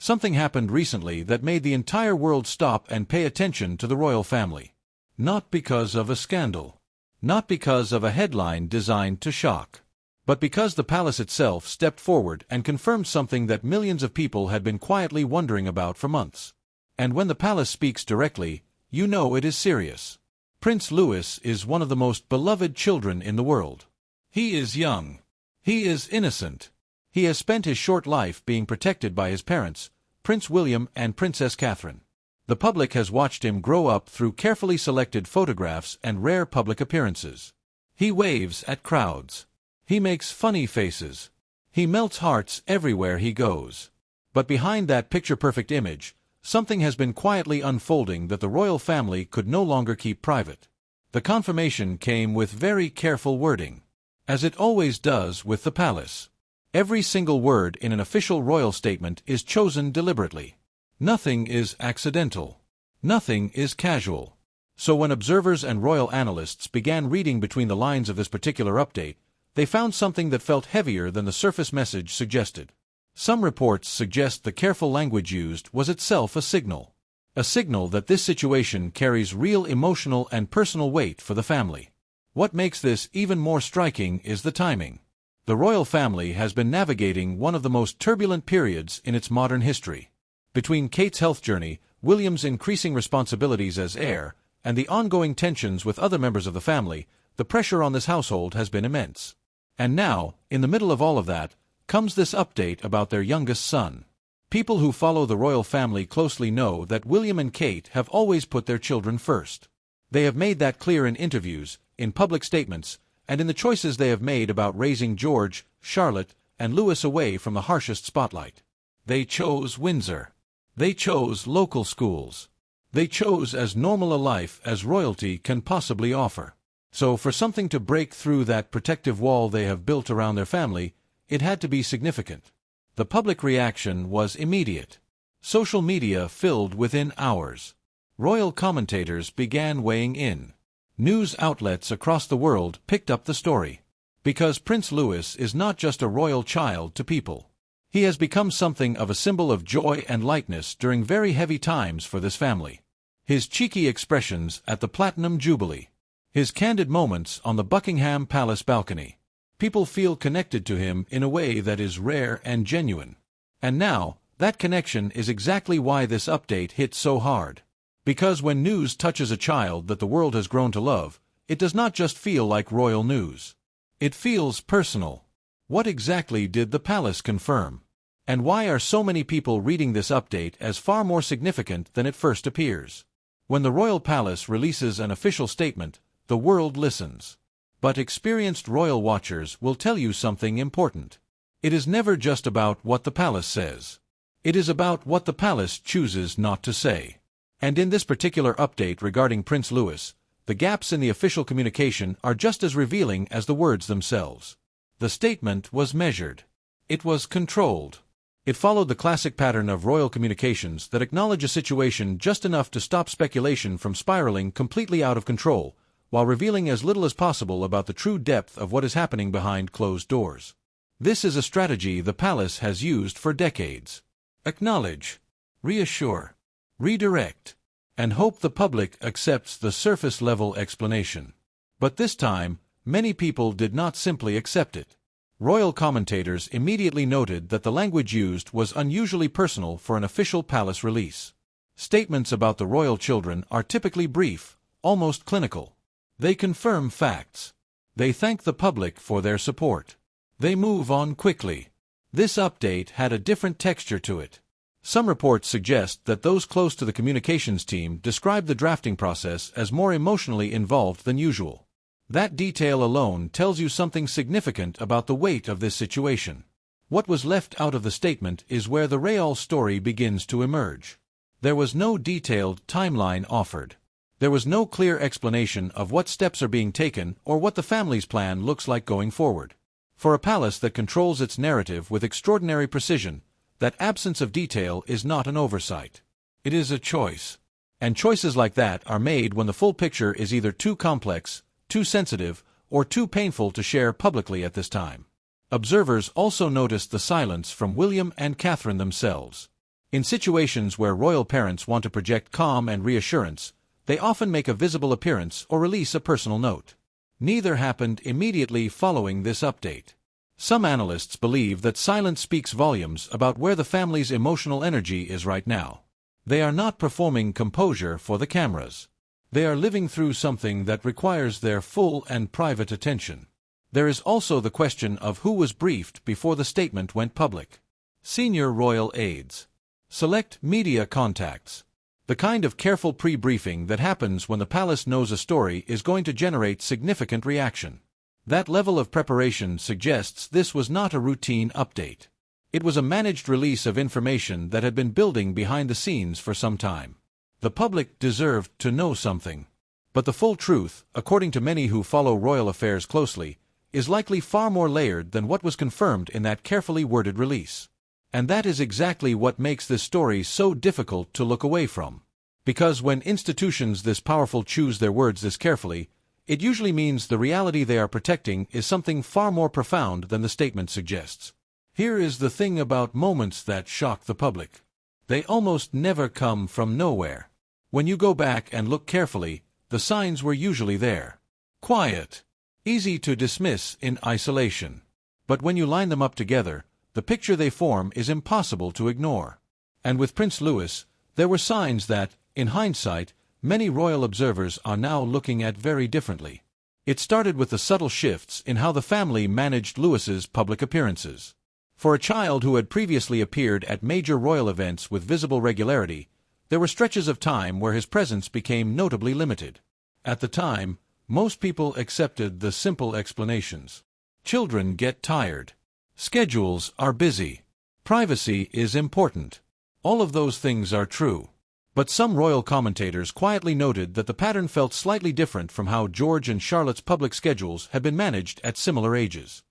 Something happened recently that made the entire world stop and pay attention to the royal family. Not because of a scandal. Not because of a headline designed to shock. But because the palace itself stepped forward and confirmed something that millions of people had been quietly wondering about for months. And when the palace speaks directly, you know it is serious. Prince Louis is one of the most beloved children in the world. He is young. He is innocent. He has spent his short life being protected by his parents, Prince William and Princess Catherine. The public has watched him grow up through carefully selected photographs and rare public appearances. He waves at crowds. He makes funny faces. He melts hearts everywhere he goes. But behind that picture-perfect image, something has been quietly unfolding that the royal family could no longer keep private. The confirmation came with very careful wording. As it always does with the palace. Every single word in an official royal statement is chosen deliberately. Nothing is accidental. Nothing is casual. So when observers and royal analysts began reading between the lines of this particular update, they found something that felt heavier than the surface message suggested. Some reports suggest the careful language used was itself a signal. A signal that this situation carries real emotional and personal weight for the family. What makes this even more striking is the timing. The royal family has been navigating one of the most turbulent periods in its modern history. Between Kate's health journey, William's increasing responsibilities as heir, and the ongoing tensions with other members of the family, the pressure on this household has been immense. And now, in the middle of all of that, comes this update about their youngest son. People who follow the royal family closely know that William and Kate have always put their children first. They have made that clear in interviews, in public statements, and in the choices they have made about raising George, Charlotte, and Louis away from the harshest spotlight. They chose Windsor. They chose local schools. They chose as normal a life as royalty can possibly offer. So for something to break through that protective wall they have built around their family, it had to be significant. The public reaction was immediate. Social media filled within hours. Royal commentators began weighing in. News outlets across the world picked up the story. Because Prince Louis is not just a royal child to people. He has become something of a symbol of joy and lightness during very heavy times for this family. His cheeky expressions at the Platinum Jubilee. His candid moments on the Buckingham Palace balcony. People feel connected to him in a way that is rare and genuine. And now, that connection is exactly why this update hit so hard. Because when news touches a child that the world has grown to love, it does not just feel like royal news. It feels personal. What exactly did the palace confirm? And why are so many people reading this update as far more significant than it first appears? When the royal palace releases an official statement, the world listens. But experienced royal watchers will tell you something important. It is never just about what the palace says. It is about what the palace chooses not to say. And in this particular update regarding Prince Louis, the gaps in the official communication are just as revealing as the words themselves. The statement was measured. It was controlled. It followed the classic pattern of royal communications that acknowledge a situation just enough to stop speculation from spiraling completely out of control, while revealing as little as possible about the true depth of what is happening behind closed doors. This is a strategy the palace has used for decades. Acknowledge, reassure, redirect, and hope the public accepts the surface-level explanation. But this time, many people did not simply accept it. Royal commentators immediately noted that the language used was unusually personal for an official palace release. Statements about the royal children are typically brief, almost clinical. They confirm facts. They thank the public for their support. They move on quickly. This update had a different texture to it. Some reports suggest that those close to the communications team describe the drafting process as more emotionally involved than usual. That detail alone tells you something significant about the weight of this situation. What was left out of the statement is where the real story begins to emerge. There was no detailed timeline offered. There was no clear explanation of what steps are being taken or what the family's plan looks like going forward. For a palace that controls its narrative with extraordinary precision, that absence of detail is not an oversight. It is a choice. And choices like that are made when the full picture is either too complex, too sensitive, or too painful to share publicly at this time. Observers also noticed the silence from William and Catherine themselves. In situations where royal parents want to project calm and reassurance, they often make a visible appearance or release a personal note. Neither happened immediately following this update. Some analysts believe that silence speaks volumes about where the family's emotional energy is right now. They are not performing composure for the cameras. They are living through something that requires their full and private attention. There is also the question of who was briefed before the statement went public. Senior royal aides. Select media contacts. The kind of careful pre-briefing that happens when the palace knows a story is going to generate significant reaction. That level of preparation suggests this was not a routine update. It was a managed release of information that had been building behind the scenes for some time. The public deserved to know something. But the full truth, according to many who follow royal affairs closely, is likely far more layered than what was confirmed in that carefully worded release. And that is exactly what makes this story so difficult to look away from. Because when institutions this powerful choose their words this carefully, it usually means the reality they are protecting is something far more profound than the statement suggests. Here is the thing about moments that shock the public. They almost never come from nowhere. When you go back and look carefully, the signs were usually there. Quiet. Easy to dismiss in isolation. But when you line them up together, the picture they form is impossible to ignore. And with Prince Louis, there were signs that, in hindsight, many royal observers are now looking at very differently. It started with the subtle shifts in how the family managed Louis's public appearances. For a child who had previously appeared at major royal events with visible regularity, there were stretches of time where his presence became notably limited. At the time, most people accepted the simple explanations. Children get tired. Schedules are busy. Privacy is important. All of those things are true. But some royal commentators quietly noted that the pattern felt slightly different from how George and Charlotte's public schedules had been managed at similar ages.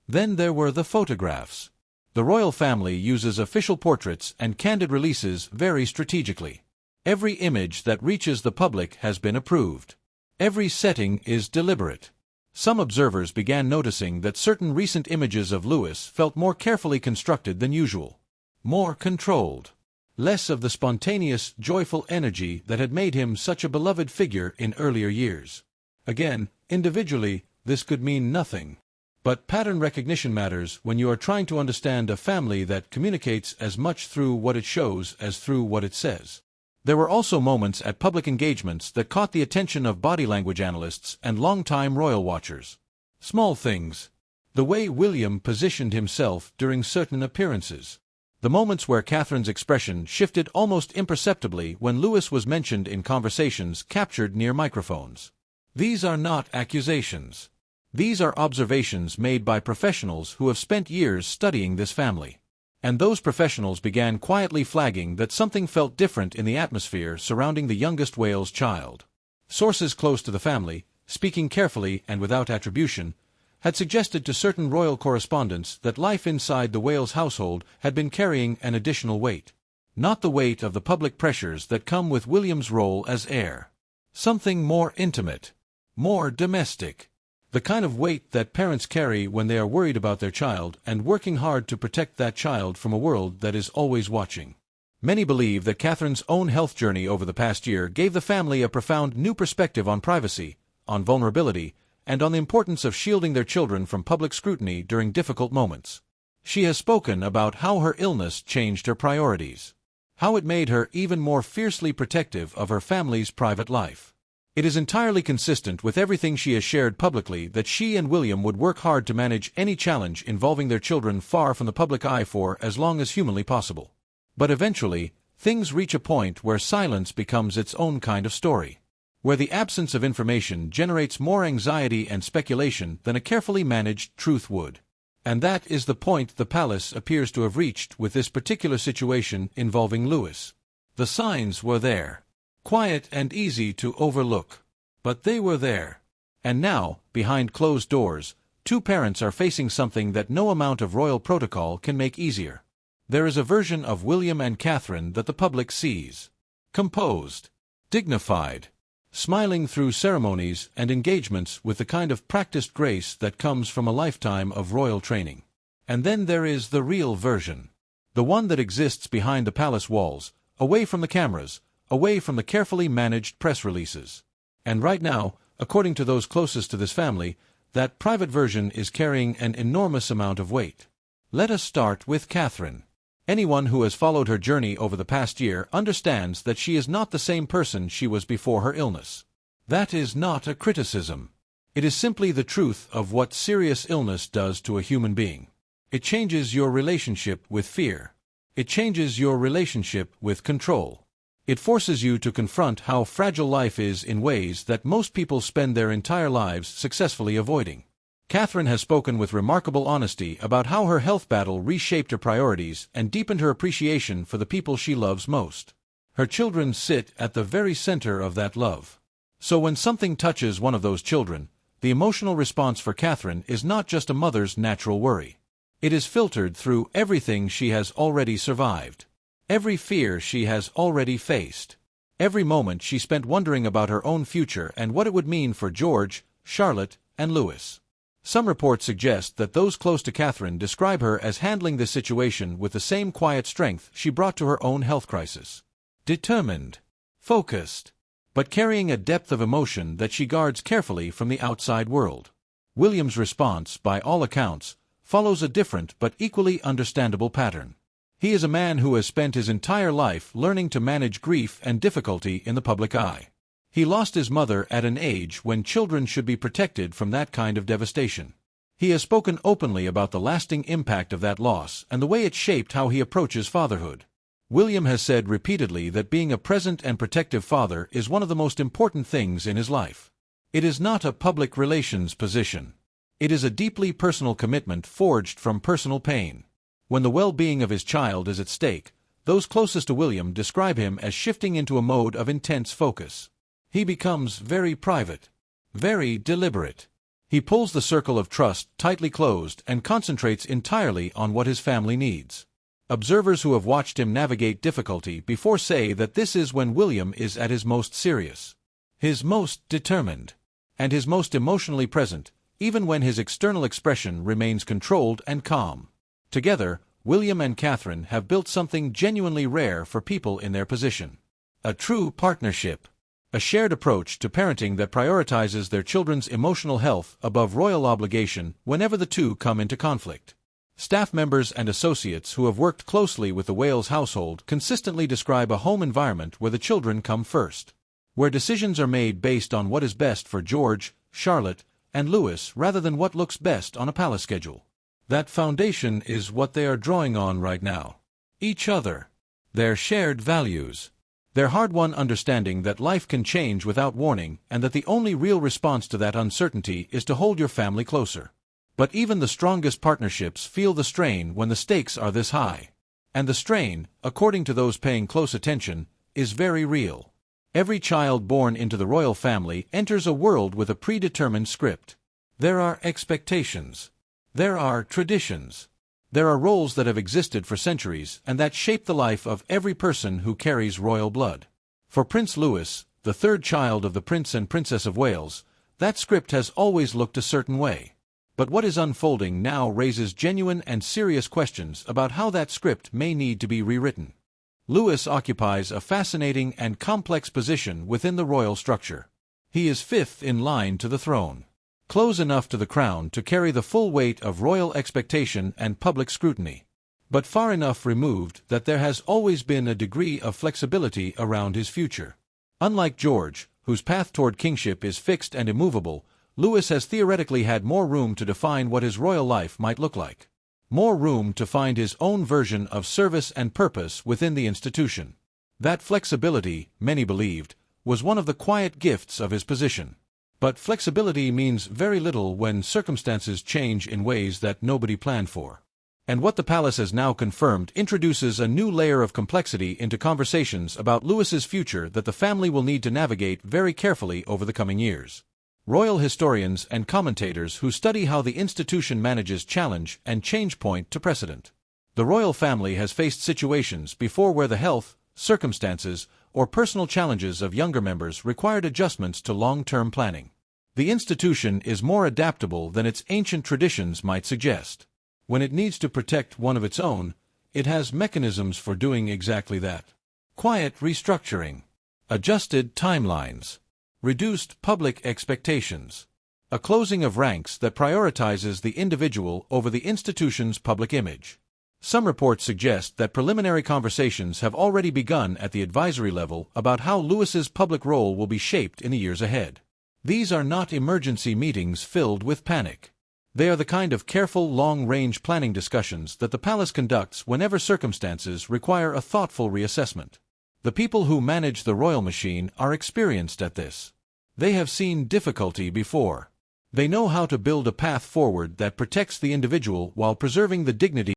Then there were the photographs. The royal family uses official portraits and candid releases very strategically. Every image that reaches the public has been approved. Every setting is deliberate. Some observers began noticing that certain recent images of Louis felt more carefully constructed than usual. More controlled. Less of the spontaneous, joyful energy that had made him such a beloved figure in earlier years. Again, individually, this could mean nothing. But pattern recognition matters when you are trying to understand a family that communicates as much through what it shows as through what it says. There were also moments at public engagements that caught the attention of body language analysts and long-time royal watchers. Small things. The way William positioned himself during certain appearances. The moments where Catherine's expression shifted almost imperceptibly when Louis was mentioned in conversations captured near microphones. These are not accusations. These are observations made by professionals who have spent years studying this family. And those professionals began quietly flagging that something felt different in the atmosphere surrounding the youngest Wales child. Sources close to the family, speaking carefully and without attribution, had suggested to certain royal correspondents that life inside the Wales household had been carrying an additional weight. Not the weight of the public pressures that come with William's role as heir. Something more intimate. More domestic. The kind of weight that parents carry when they are worried about their child and working hard to protect that child from a world that is always watching. Many believe that Catherine's own health journey over the past year gave the family a profound new perspective on privacy, on vulnerability, and on the importance of shielding their children from public scrutiny during difficult moments. She has spoken about how her illness changed her priorities, how it made her even more fiercely protective of her family's private life. It is entirely consistent with everything she has shared publicly that she and William would work hard to manage any challenge involving their children far from the public eye for as long as humanly possible. But eventually, things reach a point where silence becomes its own kind of story, where the absence of information generates more anxiety and speculation than a carefully managed truth would. And that is the point the palace appears to have reached with this particular situation involving Louis. The signs were there. Quiet and easy to overlook. But they were there. And now, behind closed doors, two parents are facing something that no amount of royal protocol can make easier. There is a version of William and Catherine that the public sees. Composed. Dignified. Smiling through ceremonies and engagements with the kind of practiced grace that comes from a lifetime of royal training. And then there is the real version. The one that exists behind the palace walls, away from the cameras, away from the carefully managed press releases. And right now, according to those closest to this family, that private version is carrying an enormous amount of weight. Let us start with Catherine. Anyone who has followed her journey over the past year understands that she is not the same person she was before her illness. That is not a criticism. It is simply the truth of what serious illness does to a human being. It changes your relationship with fear. It changes your relationship with control. It forces you to confront how fragile life is in ways that most people spend their entire lives successfully avoiding. Catherine has spoken with remarkable honesty about how her health battle reshaped her priorities and deepened her appreciation for the people she loves most. Her children sit at the very center of that love. So when something touches one of those children, the emotional response for Catherine is not just a mother's natural worry. It is filtered through everything she has already survived. Every fear she has already faced. Every moment she spent wondering about her own future and what it would mean for George, Charlotte, and Louis. Some reports suggest that those close to Catherine describe her as handling this situation with the same quiet strength she brought to her own health crisis. Determined. Focused. But carrying a depth of emotion that she guards carefully from the outside world. William's response, by all accounts, follows a different but equally understandable pattern. He is a man who has spent his entire life learning to manage grief and difficulty in the public eye. He lost his mother at an age when children should be protected from that kind of devastation. He has spoken openly about the lasting impact of that loss and the way it shaped how he approaches fatherhood. William has said repeatedly that being a present and protective father is one of the most important things in his life. It is not a public relations position. It is a deeply personal commitment forged from personal pain. When the well-being of his child is at stake, those closest to William describe him as shifting into a mode of intense focus. He becomes very private, very deliberate. He pulls the circle of trust tightly closed and concentrates entirely on what his family needs. Observers who have watched him navigate difficulty before say that this is when William is at his most serious, his most determined, and his most emotionally present, even when his external expression remains controlled and calm. Together, William and Catherine have built something genuinely rare for people in their position. A true partnership. A shared approach to parenting that prioritizes their children's emotional health above royal obligation whenever the two come into conflict. Staff members and associates who have worked closely with the Wales household consistently describe a home environment where the children come first, where decisions are made based on what is best for George, Charlotte, and Louis rather than what looks best on a palace schedule. That foundation is what they are drawing on right now. Each other. Their shared values. Their hard-won understanding that life can change without warning and that the only real response to that uncertainty is to hold your family closer. But even the strongest partnerships feel the strain when the stakes are this high. And the strain, according to those paying close attention, is very real. Every child born into the royal family enters a world with a predetermined script. There are expectations. There are traditions. There are roles that have existed for centuries and that shape the life of every person who carries royal blood. For Prince Louis, the third child of the Prince and Princess of Wales, that script has always looked a certain way. But what is unfolding now raises genuine and serious questions about how that script may need to be rewritten. Louis occupies a fascinating and complex position within the royal structure. He is fifth in line to the throne. Close enough to the crown to carry the full weight of royal expectation and public scrutiny, but far enough removed that there has always been a degree of flexibility around his future. Unlike George, whose path toward kingship is fixed and immovable, Louis has theoretically had more room to define what his royal life might look like. More room to find his own version of service and purpose within the institution. That flexibility, many believed, was one of the quiet gifts of his position. But flexibility means very little when circumstances change in ways that nobody planned for. And what the palace has now confirmed introduces a new layer of complexity into conversations about Louis's future that the family will need to navigate very carefully over the coming years. Royal historians and commentators who study how the institution manages challenge and change point to precedent. The royal family has faced situations before where the health, circumstances, or personal challenges of younger members required adjustments to long-term planning. The institution is more adaptable than its ancient traditions might suggest. When it needs to protect one of its own, It has mechanisms for doing exactly that. Quiet restructuring, adjusted timelines, reduced public expectations, a closing of ranks that prioritizes the individual over the institution's public image. Some reports suggest that preliminary conversations have already begun at the advisory level about how Lewis's public role will be shaped in the years ahead. These are not emergency meetings filled with panic. They are the kind of careful, long-range planning discussions that the palace conducts whenever circumstances require a thoughtful reassessment. The people who manage the royal machine are experienced at this. They have seen difficulty before. They know how to build a path forward that protects the individual while preserving the dignity